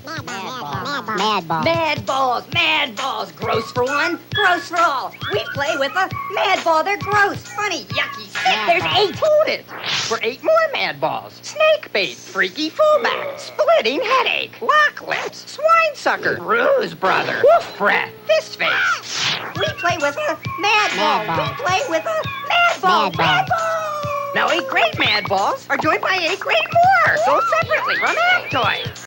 Mad balls, mad balls. Gross for one, gross for all. We play with a mad ball. They're gross, funny, yucky, sick. There's 8. Hold it. For 8 more mad balls. Snake bait, freaky fullback, splitting headache, lock lips, swine sucker, bruise brother, wolf breath, fist face. We play with a mad ball. We play with a mad ball. Mad ball. Now 8 great mad balls are joined by 8 great more, sold separately from Toys.